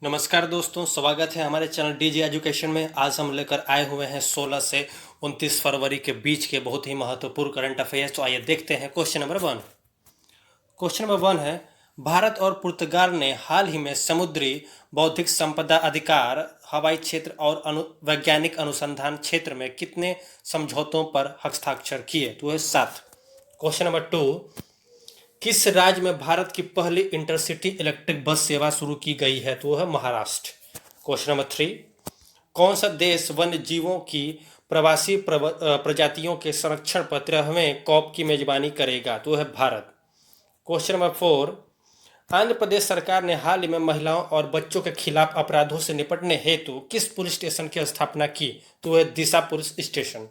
नमस्कार दोस्तों, स्वागत है हमारे चैनल डीजे एजुकेशन में। आज हम लेकर आए हुए हैं 16 से 29 फरवरी के बीच के बहुत ही महत्वपूर्ण करंट अफेयर्स। तो आइए देखते हैं क्वेश्चन नंबर 1। क्वेश्चन नंबर 1 है, भारत और पुर्तगाल ने हाल ही में समुद्री बौद्धिक संपदा अधिकार, हवाई क्षेत्र और वैज्ञानिक अनुसंधान क्षेत्र में कितने समझौतों पर हस्ताक्षर किए? तो है 7। क्वेश्चन नंबर 2, किस राज्य में भारत की पहली इंटरसिटी इलेक्ट्रिक बस सेवा शुरू की गई है? तो वह है महाराष्ट्र। क्वेश्चन नंबर 3, कौन सा देश वन्य जीवों की प्रवासी प्रजातियों के संरक्षण पर 13वें कॉप की मेजबानी करेगा? तो वह है भारत। क्वेश्चन नंबर 4, आंध्र प्रदेश सरकार ने हाल ही में महिलाओं और बच्चों के खिलाफ अपराधों से निपटने हेतु किस पुलिस स्टेशन की स्थापना की? तो वह दिशा पुलिस स्टेशन।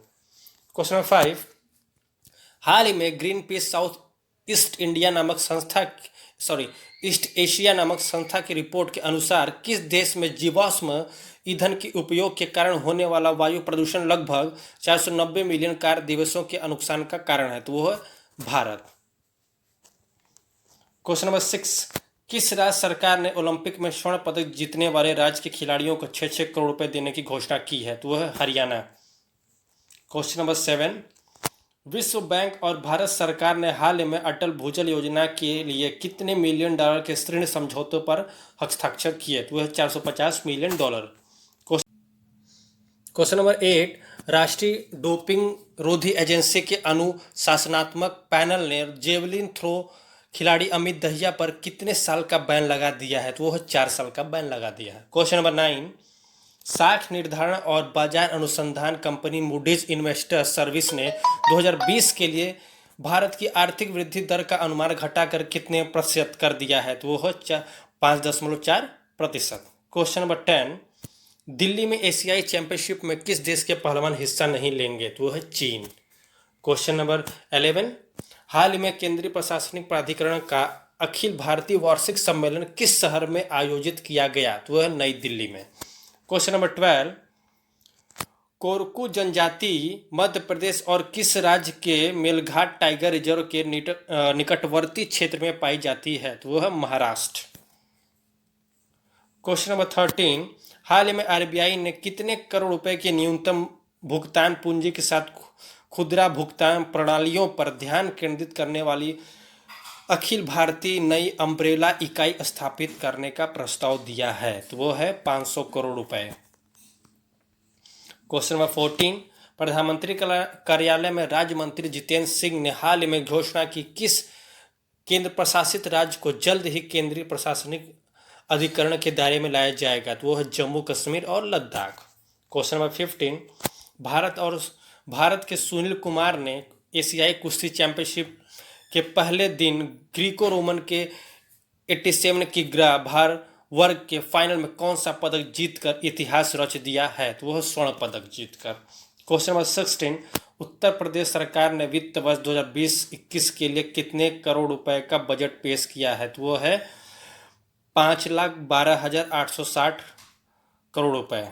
क्वेश्चन नंबर 5, हाल ही में green peas south east Asia नामक संस्था की रिपोर्ट के अनुसार किस देश में जीवाश्म ईंधन के उपयोग के कारण होने वाला वायु प्रदूषण लगभग 490 मिलियन कार्य दिवसों के नुकसान का कारण है? तो वो है भारत। क्वेश्चन नंबर 6, किस राज्य सरकार ने ओलंपिक में स्वर्ण पदक जीतने वाले राज्य के खिलाड़ियों को 6-6 करोड़ रुपए देने की घोषणा की है? तो वह है हरियाणा। क्वेश्चन नंबर 7, विश्व बैंक और भारत सरकार ने हाल ही में अटल भूजल योजना के लिए कितने मिलियन डॉलर के ऋण समझौतों पर हस्ताक्षर किए? तो वह 450 मिलियन डॉलर। क्वेश्चन नंबर 8, राष्ट्रीय डोपिंग रोधी एजेंसी के अनुशासनात्मक पैनल ने जेवलिन थ्रो खिलाड़ी अमित दहिया पर कितने साल का बैन लगा दिया है? तो वह 4 साल का बैन लगा दिया है। क्वेश्चन नंबर 9, साख निर्धारण और बाजार अनुसंधान कंपनी मूडीज इन्वेस्टर्स सर्विस ने 2020 के लिए भारत की आर्थिक वृद्धि दर का अनुमान घटाकर कितने प्रतिशत कर दिया है? तो वह 5.4%। क्वेश्चन नंबर 10, दिल्ली में एशियाई चैंपियनशिप में किस देश के पहलवान हिस्सा नहीं लेंगे? तो वह है चीन। क्वेश्चन नंबर 11, हाल ही में केंद्रीय प्रशासनिक प्राधिकरण का अखिल भारतीय वार्षिक सम्मेलन किस शहर में आयोजित किया गया? तो वह नई दिल्ली में। क्वेश्चन नंबर 12, कोरकू जनजाति मध्य प्रदेश और किस राज्य के मेलघाट टाइगर रिजर्व के निकटवर्ती क्षेत्र में पाई जाती है? तो वह है महाराष्ट्र। क्वेश्चन नंबर 13, हाल ही में आरबीआई ने कितने करोड़ रुपए की न्यूनतम भुगतान पूंजी के साथ खुदरा भुगतान प्रणालियों पर ध्यान केंद्रित करने वाली अखिल भारतीय नई अम्ब्रेला इकाई स्थापित करने का प्रस्ताव दिया है? तो वो है 500 करोड़ रुपए। क्वेश्चन नंबर 14, प्रधानमंत्री कार्यालय में राज्य मंत्री जितेंद्र सिंह ने हाल ही में घोषणा की किस केंद्र प्रशासित राज्य को जल्द ही केंद्रीय प्रशासनिक अधिकरण के दायरे में लाया जाएगा? तो वो है जम्मू कश्मीर और लद्दाख। क्वेश्चन नंबर 15, भारत के सुनील कुमार ने एशियाई कुश्ती चैंपियनशिप के पहले दिन ग्रीको रोमन के 87 किग्रा भार वर्ग के फाइनल में कौन सा पदक जीतकर इतिहास रच दिया है? तो वह स्वर्ण पदक जीतकर। क्वेश्चन नंबर 16, उत्तर प्रदेश सरकार ने वित्त वर्ष 2020-21 के लिए कितने करोड़ रुपए का बजट पेश किया है? तो वह है 5,12,860 करोड़ रुपए।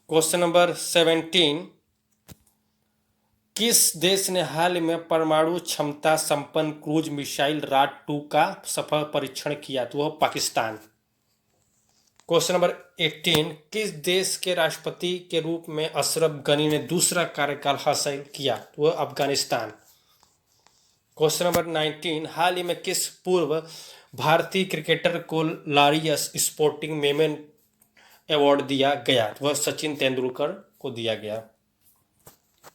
क्वेश्चन नंबर 17, किस देश ने हाल में परमाणु क्षमता संपन्न क्रूज मिसाइल राड 2 का सफल परीक्षण किया? तो वह पाकिस्तान। क्वेश्चन नंबर 18, किस देश के राष्ट्रपति के रूप में अशरफ गनी ने दूसरा कार्यकाल हासिल किया? तो वह अफगानिस्तान। क्वेश्चन नंबर 19, हाल ही में किस पूर्व भारतीय क्रिकेटर को लॉरियस स्पोर्टिंग मेमन अवार्ड दिया गया? तो वह सचिन तेंदुलकर को दिया गया।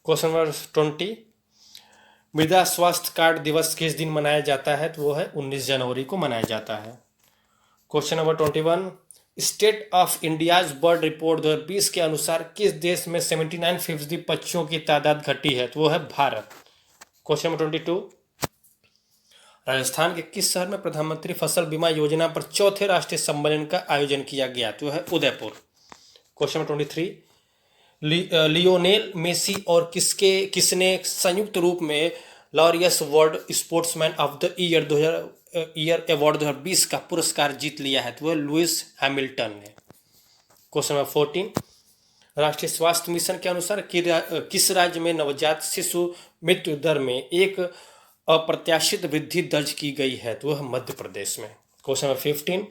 क्वेश्चन नंबर 20, मृदा स्वास्थ्य कार्ड दिवस किस दिन मनाया जाता है? तो वो है 19 जनवरी को मनाया जाता है। Question number 21, state of India's bird report 2020 के अनुसार किस देश में 79% पक्षियों की तादाद घटी है? तो वो है भारत। क्वेश्चन नंबर 22, राजस्थान के किस शहर में प्रधानमंत्री फसल बीमा योजना पर चौथे राष्ट्रीय सम्मेलन का आयोजन किया गया? तो है Udaipur. Question number 23, Lionel Messi और किसने संयुक्त रूप में Laureus World Sportsman of the Year award 2020 का पुरस्कार जीत लिया है? तो वह लुइस हैमिल्टन ने। क्वेश्चन नंबर 14, राष्ट्रीय स्वास्थ्य मिशन के अनुसार किस राज्य में नवजात शिशु मृत्यु दर में एक अप्रत्याशित वृद्धि दर्ज की गई है? तो वह मध्य प्रदेश में। क्वेश्चन नंबर 15,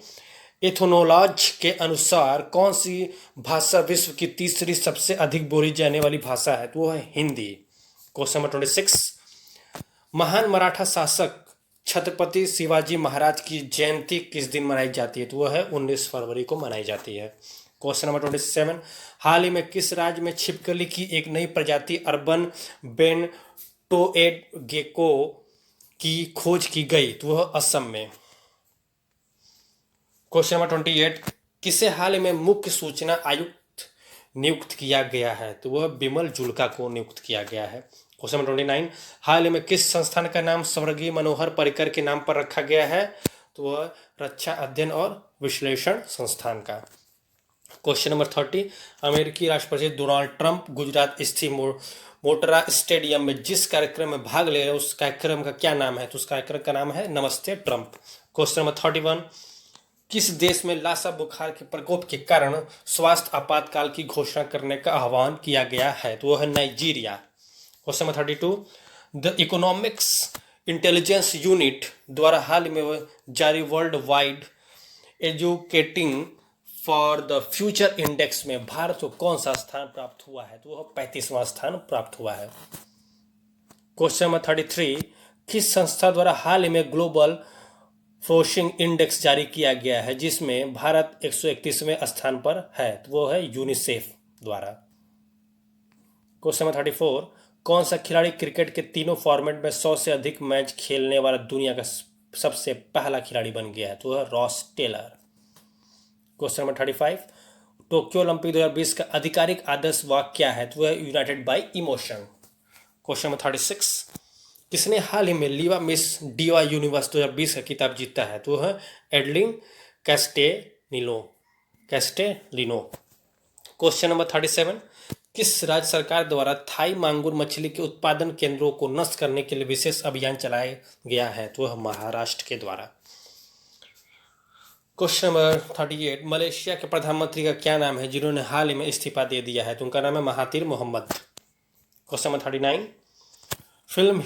एथनोलॉज के अनुसार कौन सी भाषा विश्व की तीसरी सबसे अधिक बोली जाने वाली भाषा है? तो वो है हिंदी। क्वेश्चन नंबर 26, महान मराठा शासक छत्रपति शिवाजी महाराज की जयंती किस दिन मनाई जाती है? तो वह है 19 फरवरी को मनाई जाती है। क्वेश्चन नंबर 27, हाल ही में किस राज्य में छिपकली की एक नई प्रजाति अर्बन बेंटोएड गेको की खोज की गई? तो वह असम में। क्वेश्चन नंबर 28, किसे हाल ही में मुख्य सूचना आयुक्त नियुक्त किया गया है? तो वह बिमल जुल्का को नियुक्त किया गया है। क्वेश्चन नंबर 29, हाल ही में किस संस्थान का नाम स्वर्गीय मनोहर पर्रिकर के नाम पर रखा गया है? तो वह रक्षा अध्ययन और विश्लेषण संस्थान का। क्वेश्चन नंबर 30, अमेरिकी राष्ट्रपति डोनाल्ड ट्रंप गुजरात स्थित मोटेरा स्टेडियम में जिस कार्यक्रम में भाग ले रहे हैं उस कार्यक्रम का क्या नाम है? तो उस कार्यक्रम का नाम है नमस्ते ट्रंप। क्वेश्चन नंबर 31, किस देश में लासा बुखार के प्रकोप के कारण स्वास्थ्य आपातकाल की घोषणा करने का आह्वान किया गया है? तो वह है Nigeria. Question number 32, the economics intelligence unit द्वारा हाल में जारी world wide educating for the future index में भारत को कौन सा स्थान प्राप्त हुआ है? तो वह 35वां स्थान प्राप्त हुआ है। क्वेश्चन नंबर 33, किस संस्था द्वारा हाल ही में ग्लोबल फ्रोशिंग इंडेक्स जारी किया गया है जिसमें भारत 131वें स्थान पर है? तो वो है यूनिसेफ द्वारा। क्वेश्चन नंबर 34, कौन सा खिलाड़ी क्रिकेट के तीनों फॉर्मेट में 100 से अधिक मैच खेलने वाला दुनिया का सबसे पहला खिलाड़ी बन गया है? तो वह Ross Taylor. Question number 35, Tokyo Olympic 2020 का आधिकारिक आदर्श वाक्य क्या है? तो वह united by emotion. Question number 36, किसने हाल ही में लीवा मिस डीवा यूनिवर्स 2020 का खिताब जीता है? तो वह एडलिन कैस्टेलिनो। क्वेश्चन नंबर 37, किस राज्य सरकार द्वारा थाई मांगुर मछली के उत्पादन केंद्रों को नष्ट करने के लिए विशेष अभियान चलाया गया है? तो वह महाराष्ट्र के द्वारा। क्वेश्चन नंबर 38, मलेशिया के प्रधानमंत्री का क्या नाम है जिन्होंने हाल ही में इस्तीफा दे दिया है? तो उनका नाम है Mahathir Mohamad. Question number 39, film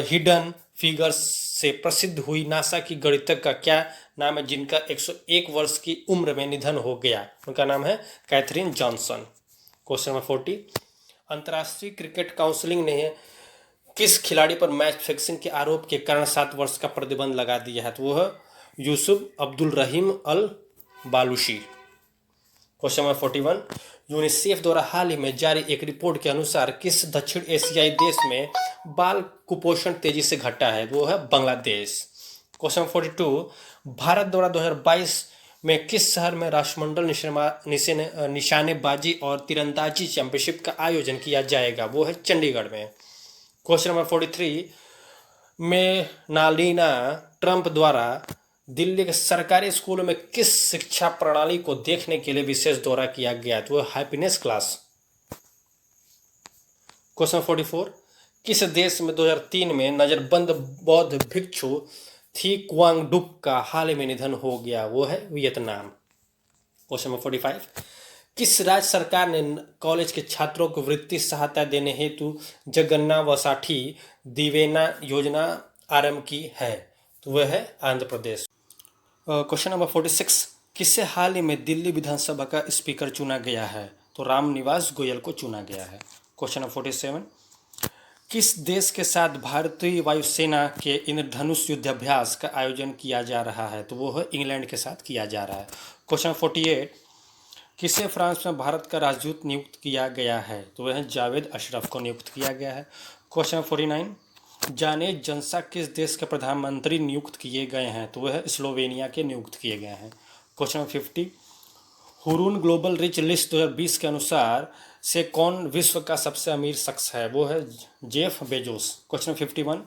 hidden figures से प्रसिद्ध हुई नासा की गणितज्ञ का क्या नाम है जिनका 101 वर्ष की उम्र में निधन हो गया? उनका नाम है कैथरीन जॉनसन। क्वेश्चन नंबर 40, अंतर्राष्ट्रीय क्रिकेट काउंसिल ने किस खिलाड़ी पर मैच फिक्सिंग के आरोप के कारण 7 वर्ष का प्रतिबंध लगा दिया है? तो वह यूसुफ अब्दुल रहीम अल बालूशी। क्वेश्चन नंबर 41, यूनिसेफ द्वारा हाल ही में जारी एक रिपोर्ट के अनुसार किस दक्षिण एशियाई देश में बाल कुपोषण तेजी से घटा है? वो है बांग्लादेश। क्वेश्चन नंबर 42, भारत द्वारा 2022 में किस शहर में राष्ट्रमंडल निशानेबाजी और तीरंदाजी चैंपियनशिप का आयोजन किया जाएगा? वो है चंडीगढ़ में। क्वेश्चन नंबर 43, में नालिना ट्रंप द्वारा दिल्ली के सरकारी स्कूलों में किस शिक्षा प्रणाली को देखने के लिए विशेष दौरा किया गया? तो हैप्पीनेस क्लास। क्वेश्चन 44, किस देश में 2003 में नजरबंद बौद्ध भिक्षु थी क्वांग डुक का हाल ही में निधन हो गया? वो है वियतनाम। क्वेश्चन नंबर 45, किस राज्य सरकार ने कॉलेज के छात्रों को वृत्ति सहायता देने हेतु जगन्ना वसाठी दिवेना योजना आरंभ की है? तो वह है आंध्र प्रदेश। क्वेश्चन नंबर 46, किससे हाल ही में दिल्ली विधानसभा का स्पीकर चुना गया है? तो रामनिवास गोयल को चुना गया है। क्वेश्चन नंबर 47, किस देश के साथ भारतीय वायुसेना के इंद्रधनुष युद्धाभ्यास का आयोजन किया जा रहा है? तो वो है इंग्लैंड के साथ किया जा रहा है। क्वेश्चन 48, किसे फ्रांस में भारत का राजदूत नियुक्त किया गया है? तो वह जावेद अशरफ को नियुक्त किया गया है। क्वेश्चन 49, जाने जनसा किस देश के प्रधानमंत्री नियुक्त किए गए हैं? तो वह स्लोवेनिया के नियुक्त किए गए हैं। Question 50, Hurun global rich list 2020 के अनुसार से कौन विश्व का सबसे अमीर शख्स है? वो है जेफ बेजोस। क्वेश्चन 51,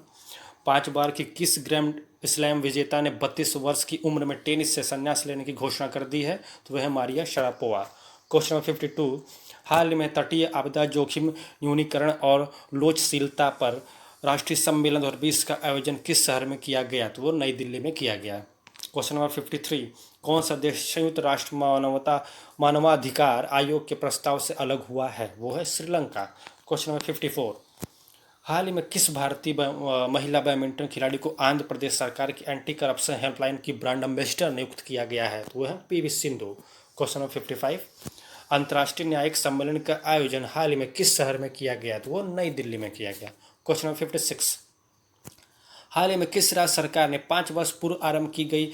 5 बार की किस ग्रैंड स्लैम विजेता ने 32 वर्ष की उम्र में टेनिस से संन्यास लेने की घोषणा कर दी है? तो वह है मारिया शरापोवा। क्वेश्चन नंबर 52, हाल में तटीय आपदा जोखिम न्यूनीकरण और लोचशीलता पर राष्ट्रीय सम्मेलन 2020 का आयोजन किस शहर में किया गया? तो वो नई दिल्ली में किया गया। क्वेश्चन नंबर 53, कौन सा देश संयुक्त राष्ट्र मानवाधिकार आयोग के प्रस्ताव से अलग हुआ है? वो है श्रीलंका। क्वेश्चन नंबर 54, हाल ही में किस भारतीय महिला बैडमिंटन खिलाड़ी को आंध्र प्रदेश सरकार की एंटी करप्शन हेल्पलाइन की ब्रांड एम्बेसडर नियुक्त किया गया है? तो वो है पीवी सिंधु। क्वेश्चन नंबर 55, अंतर्राष्ट्रीय न्यायिक सम्मेलन का आयोजन हाल ही में किस शहर में किया गया? तो वो नई दिल्ली में किया गया। क्वेश्चन नंबर 56, हाल ही में किस राज्य सरकार ने 5 वर्ष पूर्व आरंभ की गई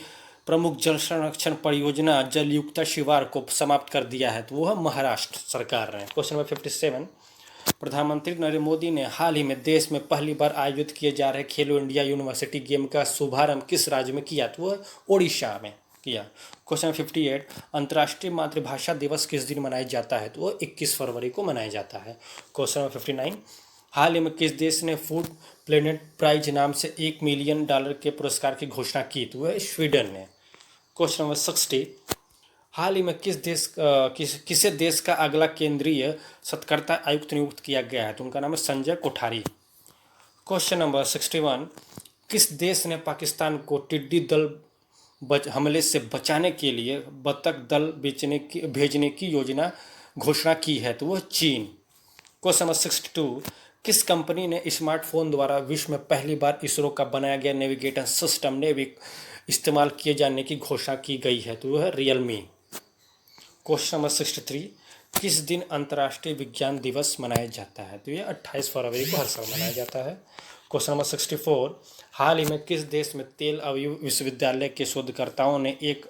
प्रमुख जल संरक्षण परियोजना जलयुक्त शिवार को समाप्त कर दिया है? तो वो है महाराष्ट्र सरकार ने। क्वेश्चन नंबर 57, प्रधानमंत्री नरेंद्र मोदी ने हाल ही में देश में पहली बार आयोजित किए जा रहे खेलो इंडिया यूनिवर्सिटी गेम का शुभारंभ किस राज्य में किया? तो वो ओडिशा में किया। क्वेश्चन 58, अंतर्राष्ट्रीय मातृभाषा दिवस किस दिन मनाया जाता है? तो वो 21 फरवरी को मनाया जाता है। क्वेश्चन नंबर 59, हाल ही में किस देश ने फूड प्लेनेट प्राइज नाम से $1 मिलियन के पुरस्कार की घोषणा की? तो वह स्वीडन ने। क्वेश्चन नंबर 60, हाल ही में किसे देश का अगला केंद्रीय सतर्कता आयुक्त नियुक्त किया गया है? तो उनका नाम है संजय कोठारी। क्वेश्चन नंबर 61, किस देश ने पाकिस्तान को टिड्डी दल हमले से बचाने के लिए बतख दल भेजने की योजना घोषणा की है? तो वह चीन। क्वेश्चन नंबर 62, किस कंपनी ने स्मार्टफोन द्वारा विश्व में पहली बार इसरो का बनाया गया नेविगेशन सिस्टम नेविक इस्तेमाल किए जाने की घोषणा की गई है? तो वह है रियलमी। क्वेश्चन नंबर 63, किस दिन अंतर्राष्ट्रीय विज्ञान दिवस मनाया जाता है? तो ये 28 फरवरी को हर साल मनाया जाता है। क्वेश्चन नंबर 64, हाल ही में किस देश में तेल अवयव विश्वविद्यालय के शोधकर्ताओं ने एक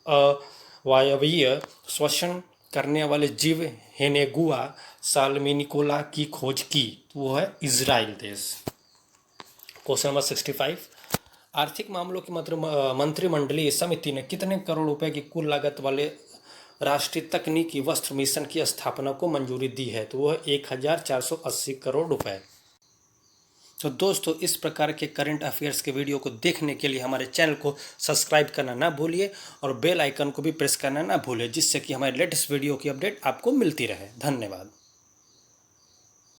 अवायवीय श्वसन करने वाले जीव हेनेगुआ साल्मिनिकोला की खोज की? तो वो है इजराइल देश। क्वेश्चन नंबर 65, आर्थिक मामलों की मंत्रिमंडलीय समिति ने कितने करोड़ रुपए की कुल लागत वाले राष्ट्रीय तकनीकी वस्त्र मिशन की स्थापना को मंजूरी दी है? तो वह 1480 करोड़ रुपए। तो दोस्तों, इस प्रकार के करंट अफेयर्स के वीडियो को देखने के लिए हमारे चैनल को सब्सक्राइब करना ना भूलिए और बेल आइकन को भी प्रेस करना ना भूलिए, जिससे कि हमारे लेटेस्ट वीडियो की अपडेट आपको मिलती रहे। धन्यवाद।